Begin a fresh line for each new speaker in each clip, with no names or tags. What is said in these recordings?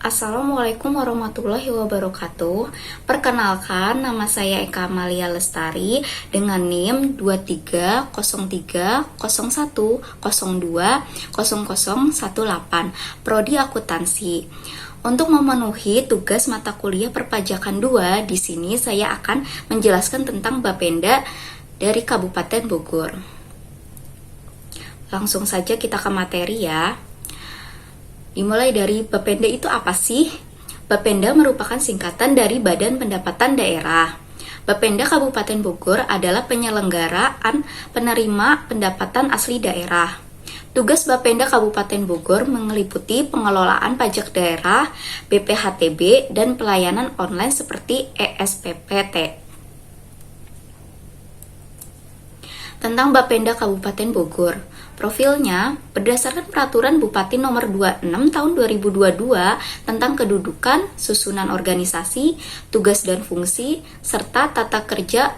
Assalamualaikum warahmatullahi wabarakatuh. Perkenalkan, nama saya Eka Amalia Lestari dengan NIM 230301020018, Prodi Akuntansi. Untuk memenuhi tugas mata kuliah perpajakan 2, di sini saya akan menjelaskan tentang Bapenda dari Kabupaten Bogor. Langsung saja kita ke materi ya. Dimulai dari Bapenda itu apa sih? Bapenda merupakan singkatan dari Badan Pendapatan Daerah. Bapenda Kabupaten Bogor adalah penyelenggaraan penerima pendapatan asli daerah. Tugas Bapenda Kabupaten Bogor meliputi pengelolaan pajak daerah, BPHTB, dan pelayanan online seperti ESPPT. Tentang Bapenda Kabupaten Bogor, profilnya berdasarkan Peraturan Bupati Nomor 26 Tahun 2022 tentang kedudukan, susunan organisasi, tugas dan fungsi, serta tata kerja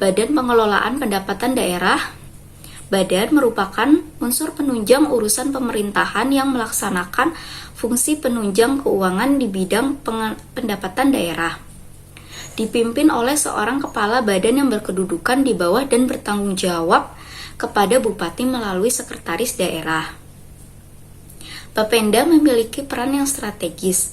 Badan Pengelolaan Pendapatan Daerah. Badan merupakan unsur penunjang urusan pemerintahan yang melaksanakan fungsi penunjang keuangan di bidang pendapatan daerah. Dipimpin oleh seorang kepala badan yang berkedudukan di bawah dan bertanggung jawab kepada Bupati melalui sekretaris daerah. Bapenda memiliki peran yang strategis,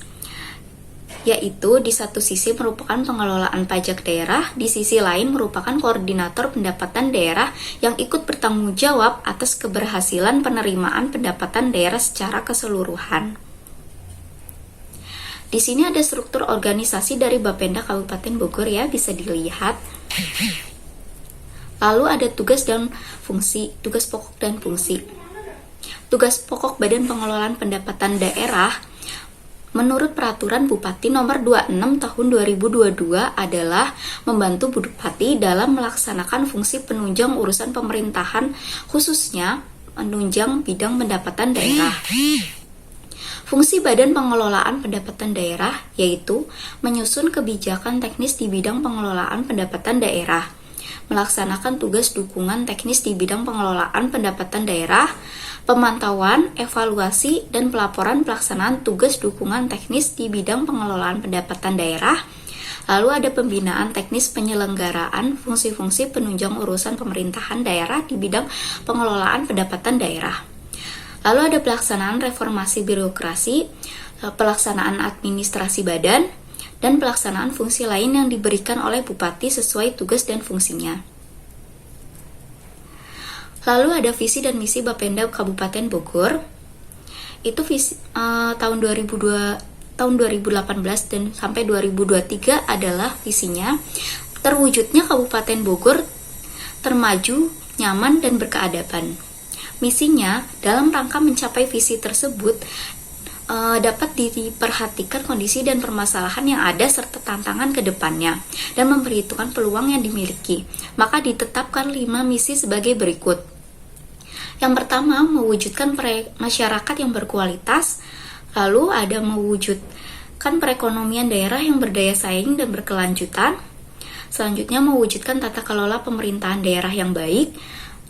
yaitu di satu sisi merupakan pengelolaan pajak daerah, di sisi lain merupakan koordinator pendapatan daerah yang ikut bertanggung jawab atas keberhasilan penerimaan pendapatan daerah secara keseluruhan. Di sini ada struktur organisasi dari Bapenda Kabupaten Bogor ya, bisa dilihat. Lalu ada tugas dan fungsi, tugas pokok dan fungsi. Tugas pokok Badan Pengelolaan Pendapatan Daerah menurut Peraturan Bupati Nomor 26 Tahun 2022 adalah membantu Bupati dalam melaksanakan fungsi penunjang urusan pemerintahan, khususnya menunjang bidang pendapatan daerah. Fungsi Badan Pengelolaan Pendapatan Daerah yaitu menyusun kebijakan teknis di bidang pengelolaan pendapatan daerah, melaksanakan tugas dukungan teknis di bidang pengelolaan pendapatan daerah, pemantauan, evaluasi, dan pelaporan pelaksanaan tugas dukungan teknis di bidang pengelolaan pendapatan daerah. Lalu ada pembinaan teknis penyelenggaraan fungsi-fungsi penunjang urusan pemerintahan daerah di bidang pengelolaan pendapatan daerah. Lalu ada pelaksanaan reformasi birokrasi, pelaksanaan administrasi badan, dan pelaksanaan fungsi lain yang diberikan oleh Bupati sesuai tugas dan fungsinya. Lalu ada visi dan misi Bapenda Kabupaten Bogor. Itu visi tahun 2018 dan sampai 2023 adalah visinya terwujudnya Kabupaten Bogor termaju, nyaman, dan berkeadaban. Misinya, dalam rangka mencapai visi tersebut, dapat diperhatikan kondisi dan permasalahan yang ada serta tantangan ke depannya dan memperhitungkan peluang yang dimiliki. Maka ditetapkan 5 misi sebagai berikut. Yang pertama, mewujudkan masyarakat yang berkualitas. Lalu ada mewujudkan perekonomian daerah yang berdaya saing dan berkelanjutan. Selanjutnya, mewujudkan tata kelola pemerintahan daerah yang baik.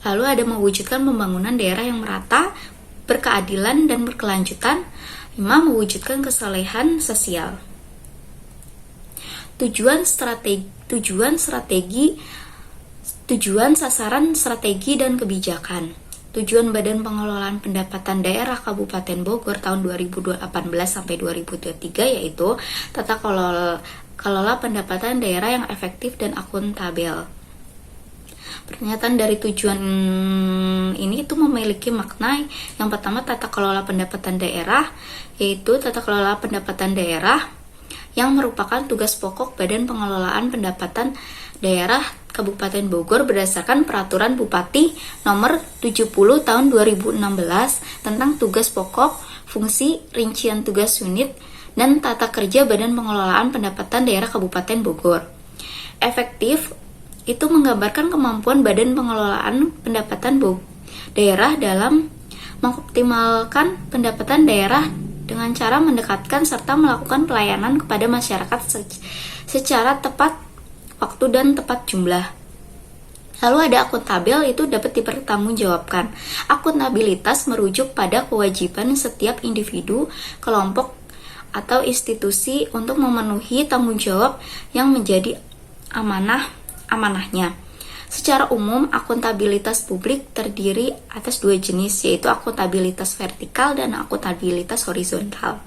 Lalu ada mewujudkan pembangunan daerah yang merata, berkeadilan, dan berkelanjutan. 5. Mewujudkan kesalehan sosial. Tujuan, sasaran, strategi, dan kebijakan. Tujuan Badan Pengelolaan Pendapatan Daerah Kabupaten Bogor tahun 2018 sampai 2023 yaitu tata kelola pendapatan daerah yang efektif dan akuntabel. Pernyataan dari tujuan ini itu memiliki makna. Yang pertama, tata kelola pendapatan daerah, yaitu tata kelola pendapatan daerah yang merupakan tugas pokok Badan Pengelolaan Pendapatan Daerah Kabupaten Bogor berdasarkan Peraturan Bupati Nomor 70 Tahun 2016 tentang tugas pokok, fungsi, rincian tugas unit, dan tata kerja Badan Pengelolaan Pendapatan Daerah Kabupaten Bogor. Efektif itu menggambarkan kemampuan Badan Pengelolaan Pendapatan Daerah dalam mengoptimalkan pendapatan daerah dengan cara mendekatkan serta melakukan pelayanan kepada masyarakat secara tepat waktu dan tepat jumlah. Lalu ada akuntabel, itu dapat dipertanggungjawabkan. Akuntabilitas merujuk pada kewajiban setiap individu, kelompok, atau institusi untuk memenuhi tanggung jawab yang menjadi amanahnya. Secara umum, akuntabilitas publik terdiri atas dua jenis, yaitu akuntabilitas vertikal dan akuntabilitas horizontal.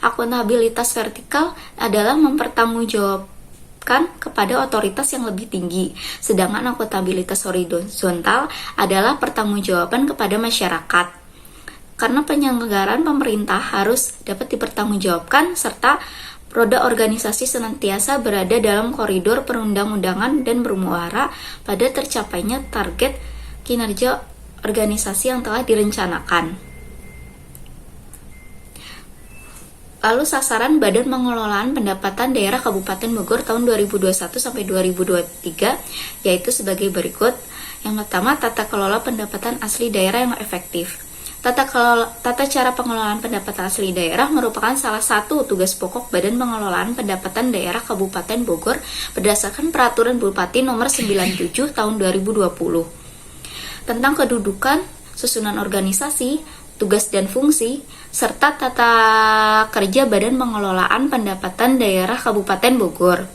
Akuntabilitas vertikal adalah mempertanggungjawabkan kepada otoritas yang lebih tinggi, sedangkan akuntabilitas horizontal adalah pertanggungjawaban kepada masyarakat. Karena penyelenggaraan pemerintah harus dapat dipertanggungjawabkan serta roda organisasi senantiasa berada dalam koridor perundang-undangan dan bermuara pada tercapainya target kinerja organisasi yang telah direncanakan. Lalu sasaran Badan Pengelolaan Pendapatan Daerah Kabupaten Bogor tahun 2021 sampai 2023 yaitu sebagai berikut. Yang pertama, tata kelola pendapatan asli daerah yang efektif. Tata cara pengelolaan pendapatan asli daerah merupakan salah satu tugas pokok Badan Pengelolaan Pendapatan Daerah Kabupaten Bogor berdasarkan Peraturan Bupati Nomor 97 Tahun 2020 tentang kedudukan, susunan organisasi, tugas dan fungsi, serta tata kerja Badan Pengelolaan Pendapatan Daerah Kabupaten Bogor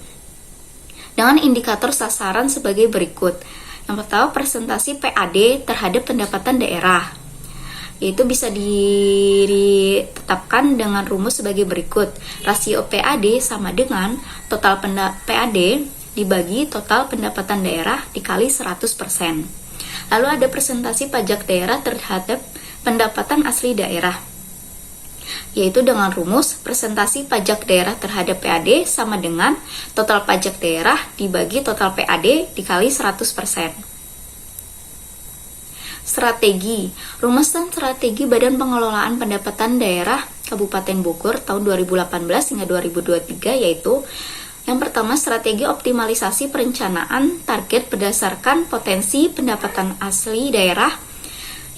dengan indikator sasaran sebagai berikut. Yang pertama, presentasi PAD terhadap pendapatan daerah, yaitu bisa ditetapkan dengan rumus sebagai berikut. Rasio PAD sama dengan total PAD dibagi total pendapatan daerah dikali 100%. Lalu ada presentasi pajak daerah terhadap pendapatan asli daerah, yaitu dengan rumus presentasi pajak daerah terhadap PAD sama dengan total pajak daerah dibagi total PAD dikali 100%. Strategi. Rumusan strategi Badan Pengelolaan Pendapatan Daerah Kabupaten Bogor tahun 2018 hingga 2023 yaitu yang pertama, strategi optimalisasi perencanaan target berdasarkan potensi pendapatan asli daerah.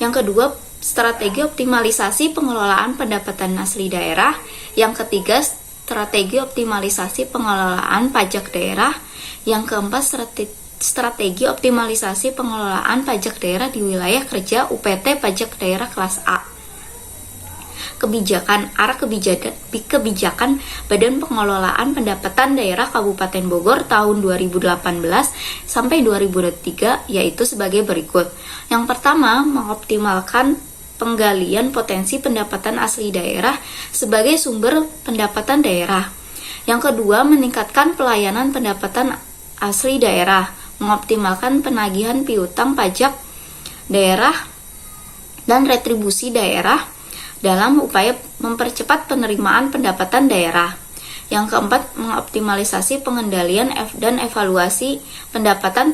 Yang kedua, strategi optimalisasi pengelolaan pendapatan asli daerah. Yang ketiga, strategi optimalisasi pengelolaan pajak daerah. Yang keempat, strategi optimalisasi pengelolaan pajak daerah di wilayah kerja UPT pajak daerah kelas A. Kebijakan. Arah kebijakan Badan Pengelolaan Pendapatan Daerah Kabupaten Bogor tahun 2018 sampai 2023 yaitu sebagai berikut. Yang pertama, mengoptimalkan penggalian potensi pendapatan asli daerah sebagai sumber pendapatan daerah. Yang kedua, meningkatkan pelayanan pendapatan asli daerah, mengoptimalkan penagihan piutang pajak daerah dan retribusi daerah dalam upaya mempercepat penerimaan pendapatan daerah. Yang keempat, mengoptimalisasi pengendalian dan evaluasi pendapatan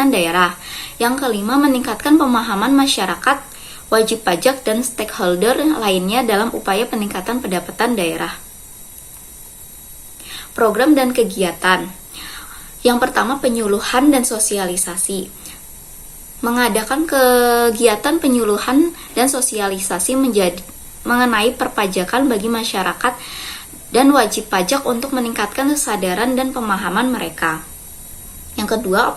daerah. Yang kelima, meningkatkan pemahaman masyarakat, wajib pajak dan stakeholder lainnya dalam upaya peningkatan pendapatan daerah. Program dan kegiatan. Yang pertama, penyuluhan dan sosialisasi. Mengadakan kegiatan penyuluhan dan sosialisasi mengenai perpajakan bagi masyarakat dan wajib pajak untuk meningkatkan kesadaran dan pemahaman mereka. Yang kedua,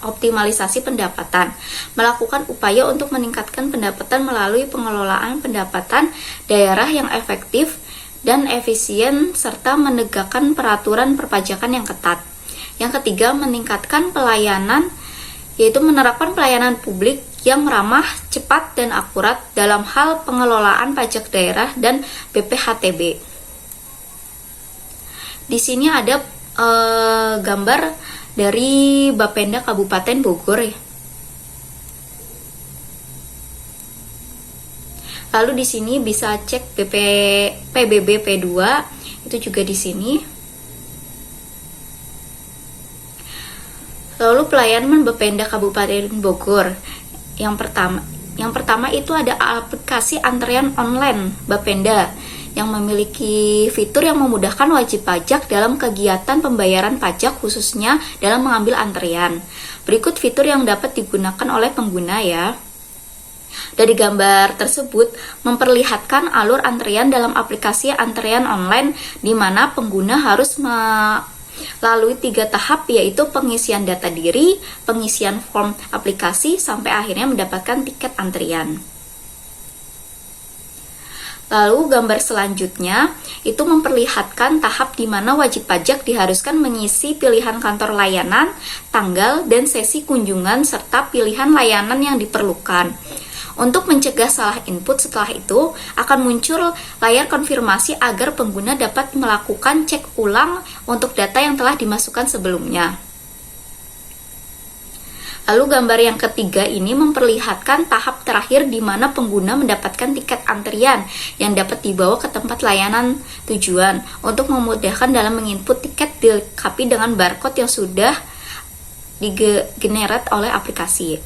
optimalisasi pendapatan. Melakukan upaya untuk meningkatkan pendapatan melalui pengelolaan pendapatan daerah yang efektif dan efisien serta menegakkan peraturan perpajakan yang ketat. Yang ketiga, meningkatkan pelayanan, yaitu menerapkan pelayanan publik yang ramah, cepat, dan akurat dalam hal pengelolaan pajak daerah dan BPHTB. Di sini ada gambar dari Bapenda Kabupaten Bogor ya. Lalu di sini bisa cek PBB P2 itu juga di sini. Lalu pelayanan Bapenda Kabupaten Bogor. Yang pertama itu ada aplikasi antrean online Bapenda yang memiliki fitur yang memudahkan wajib pajak dalam kegiatan pembayaran pajak khususnya dalam mengambil antrean. Berikut fitur yang dapat digunakan oleh pengguna ya. Dari gambar tersebut memperlihatkan alur antrean dalam aplikasi antrean online di mana pengguna harus melalui 3 tahap yaitu pengisian data diri, pengisian form aplikasi, sampai akhirnya mendapatkan tiket antrian. Lalu gambar selanjutnya itu memperlihatkan tahap di mana wajib pajak diharuskan mengisi pilihan kantor layanan, tanggal, dan sesi kunjungan serta pilihan layanan yang diperlukan. Untuk mencegah salah input setelah itu akan muncul layar konfirmasi agar pengguna dapat melakukan cek ulang untuk data yang telah dimasukkan sebelumnya. Lalu gambar yang ketiga ini memperlihatkan tahap terakhir di mana pengguna mendapatkan tiket antrian yang dapat dibawa ke tempat layanan tujuan. Untuk memudahkan dalam menginput tiket dilengkapi dengan barcode yang sudah digenerate oleh aplikasi.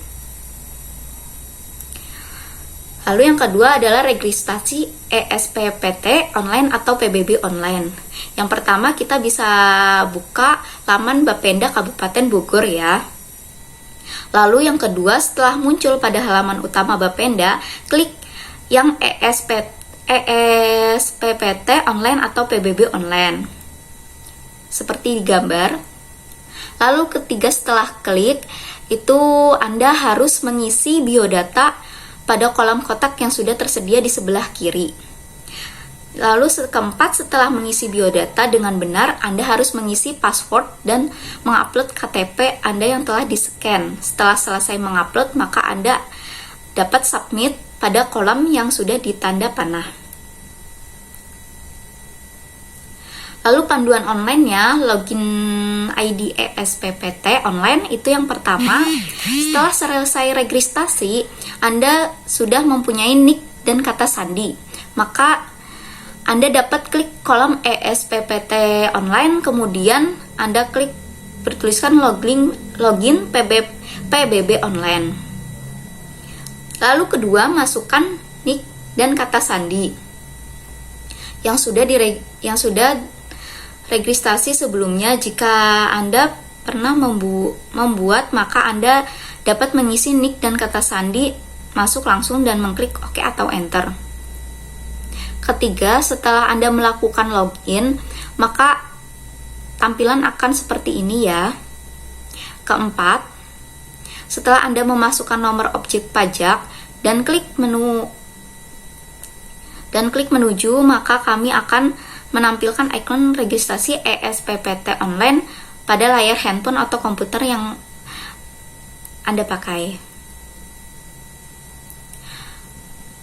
Lalu yang kedua adalah registrasi ESPPT online atau PBB online. Yang pertama kita bisa buka laman Bapenda Kabupaten Bogor ya. Lalu yang kedua, setelah muncul pada halaman utama Bapenda, klik yang ESPPT online atau PBB online. Seperti di gambar. Lalu ketiga, setelah klik, itu Anda harus mengisi biodata pada kolom kotak yang sudah tersedia di sebelah kiri. Lalu keempat, setelah mengisi biodata dengan benar, Anda harus mengisi password dan mengupload KTP Anda yang telah di-scan. Setelah selesai mengupload, maka Anda dapat submit pada kolom yang sudah ditanda panah. Lalu panduan online-nya, login ID ESPPT online itu yang pertama. Setelah selesai registrasi, Anda sudah mempunyai nick dan kata sandi. Maka Anda dapat klik kolom ESPPT online, kemudian Anda klik bertuliskan login PBB online. Lalu kedua, masukkan nick dan kata sandi yang sudah registrasi sebelumnya. Jika Anda pernah membuat, maka Anda dapat mengisi nick dan kata sandi, masuk langsung dan mengklik OK atau Enter. Ketiga, setelah Anda melakukan login, maka tampilan akan seperti ini ya. Keempat, setelah Anda memasukkan nomor objek pajak dan klik menuju, maka kami akan menampilkan ikon registrasi ESPPT online pada layar handphone atau komputer yang Anda pakai.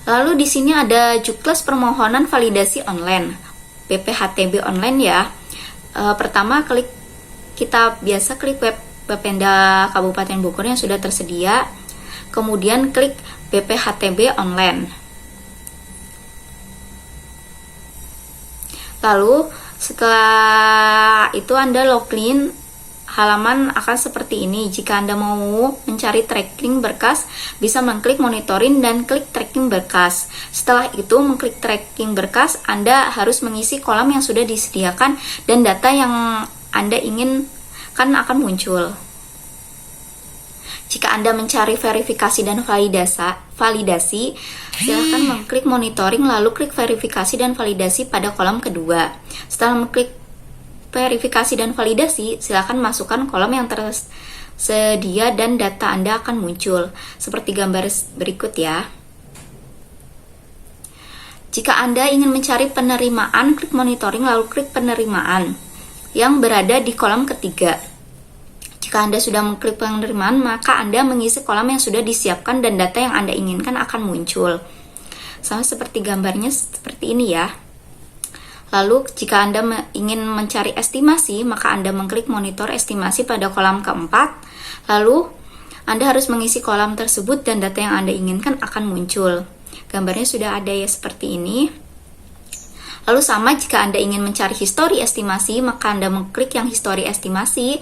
Lalu di sini ada juklas permohonan validasi online, BPHTB online ya. Pertama kita biasa klik web Bapenda Kabupaten Bogor yang sudah tersedia. Kemudian klik BPHTB online. Lalu setelah itu Anda login, halaman akan seperti ini. Jika Anda mau mencari tracking berkas, bisa mengklik monitoring dan klik tracking berkas. Setelah itu mengklik tracking berkas, Anda harus mengisi kolom yang sudah disediakan dan data yang Anda inginkan akan muncul. Jika Anda mencari verifikasi dan validasi, silakan mengklik monitoring lalu klik verifikasi dan validasi pada kolom kedua. Setelah mengklik verifikasi dan validasi, silakan masukkan kolom yang tersedia dan data Anda akan muncul seperti gambar berikut ya. Jika Anda ingin mencari penerimaan, klik monitoring lalu klik penerimaan yang berada di kolom ketiga. Jika Anda sudah mengklik penerimaan, maka Anda mengisi kolom yang sudah disiapkan dan data yang Anda inginkan akan muncul. Sama seperti gambarnya seperti ini ya. Lalu, jika Anda ingin mencari estimasi, maka Anda mengklik monitor estimasi pada kolom keempat. Lalu, Anda harus mengisi kolom tersebut dan data yang Anda inginkan akan muncul. Gambarnya sudah ada ya seperti ini. Lalu sama, jika Anda ingin mencari histori estimasi, maka Anda mengklik yang histori estimasi.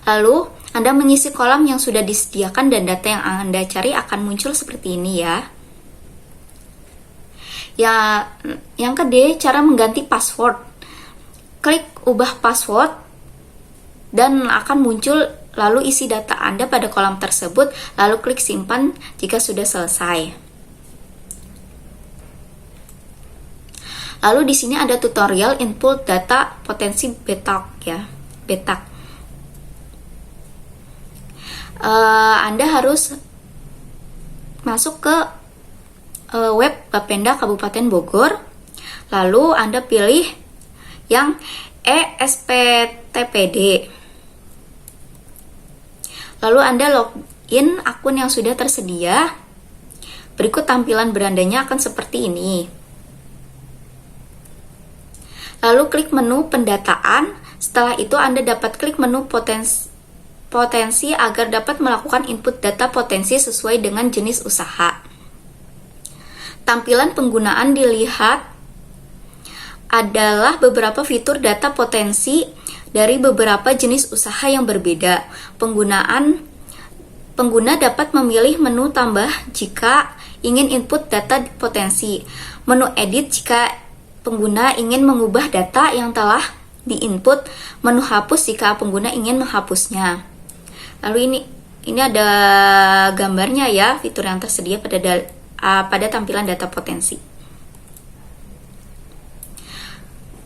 Lalu, Anda mengisi kolom yang sudah disediakan dan data yang Anda cari akan muncul seperti ini ya. Ya, yang kedua, cara mengganti password. Klik ubah password dan akan muncul lalu isi data Anda pada kolom tersebut, lalu klik simpan jika sudah selesai. Lalu di sini ada tutorial input data potensi betak ya, betak. Anda harus masuk ke web Bapenda Kabupaten Bogor. Lalu Anda pilih yang ESPTPD. Lalu Anda login akun yang sudah tersedia. Berikut tampilan berandanya akan seperti ini. Lalu klik menu pendataan. Setelah itu Anda dapat klik menu potensi agar dapat melakukan input data potensi sesuai dengan jenis usaha. Tampilan penggunaan dilihat adalah beberapa fitur data potensi dari beberapa jenis usaha yang berbeda. Pengguna dapat memilih menu tambah jika ingin input data potensi, menu edit jika pengguna ingin mengubah data yang telah diinput, menu hapus jika pengguna ingin menghapusnya. Lalu ini ada gambarnya ya, fitur yang tersedia pada tampilan data potensi.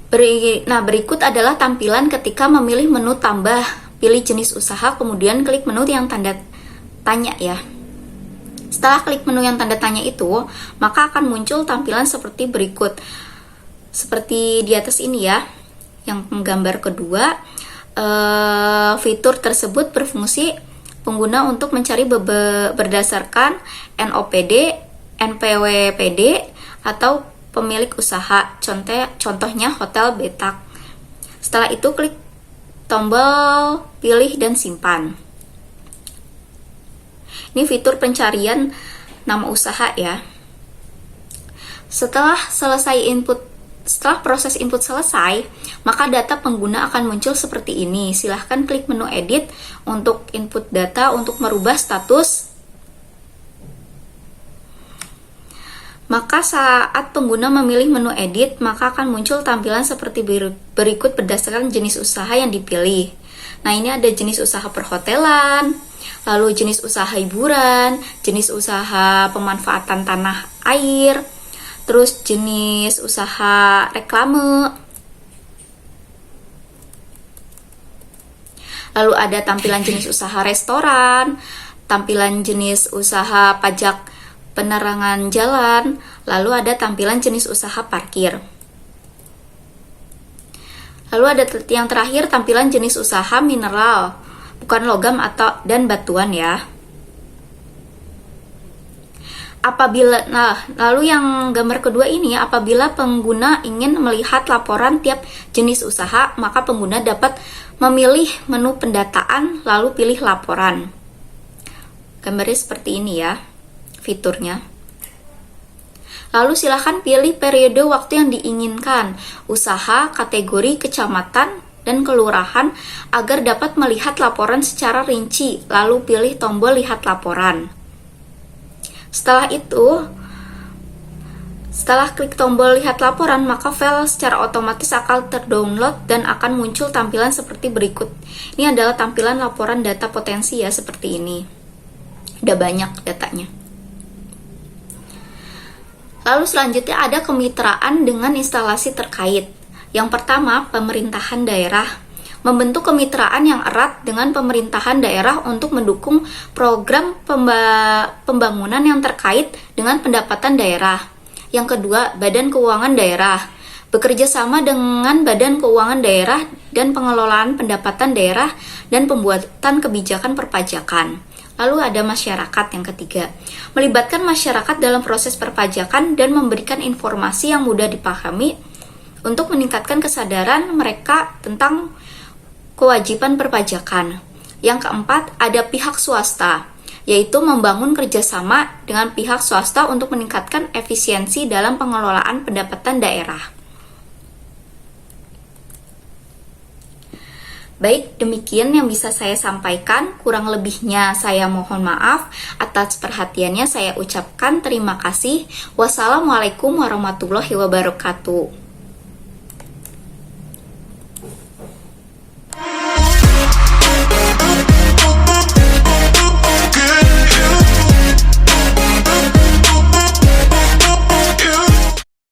Berikut adalah tampilan ketika memilih menu tambah, pilih jenis usaha, kemudian klik menu yang tanda tanya ya. Setelah klik menu yang tanda tanya itu, maka akan muncul tampilan seperti berikut. Seperti di atas ini ya, yang gambar kedua, fitur tersebut berfungsi pengguna untuk mencari berdasarkan NOPD, NPWPD, atau pemilik usaha, contohnya Hotel Betak. Setelah itu klik tombol pilih dan simpan. Ini fitur pencarian nama usaha ya. Setelah proses input selesai, maka data pengguna akan muncul seperti ini. Silahkan klik menu edit untuk input data untuk merubah status. Maka saat pengguna memilih menu edit, maka akan muncul tampilan seperti berikut berdasarkan jenis usaha yang dipilih. Nah, ini ada jenis usaha perhotelan, lalu jenis usaha hiburan, jenis usaha pemanfaatan tanah air, terus jenis usaha reklame. Lalu ada tampilan jenis usaha restoran, tampilan jenis usaha pajak penerangan jalan, lalu ada tampilan jenis usaha parkir. Lalu ada yang terakhir tampilan jenis usaha mineral, bukan logam dan batuan ya. Lalu yang gambar kedua ini, apabila pengguna ingin melihat laporan tiap jenis usaha, maka pengguna dapat memilih menu pendataan lalu pilih laporan. Gambarnya seperti ini ya, fiturnya. Lalu silakan pilih periode waktu yang diinginkan, usaha, kategori, kecamatan, dan kelurahan agar dapat melihat laporan secara rinci, lalu pilih tombol lihat laporan. Setelah klik tombol lihat laporan, maka file secara otomatis akan terdownload dan akan muncul tampilan seperti berikut. Ini adalah tampilan laporan data potensi ya, seperti ini. Udah banyak datanya. Lalu selanjutnya ada kemitraan dengan instalasi terkait. Yang pertama, pemerintahan daerah. Membentuk kemitraan yang erat dengan pemerintahan daerah untuk mendukung program pembangunan yang terkait dengan pendapatan daerah. Yang kedua, badan keuangan daerah. Bekerja sama dengan badan keuangan daerah dan pengelolaan pendapatan daerah dan pembuatan kebijakan perpajakan. Lalu ada masyarakat yang ketiga, melibatkan masyarakat dalam proses perpajakan dan memberikan informasi yang mudah dipahami untuk meningkatkan kesadaran mereka tentang kewajiban perpajakan. Yang keempat, ada pihak swasta, yaitu membangun kerjasama dengan pihak swasta untuk meningkatkan efisiensi dalam pengelolaan pendapatan daerah. Baik, demikian yang bisa saya sampaikan. Kurang lebihnya saya mohon maaf. Atas perhatiannya saya ucapkan terima kasih. Wassalamualaikum warahmatullahi wabarakatuh.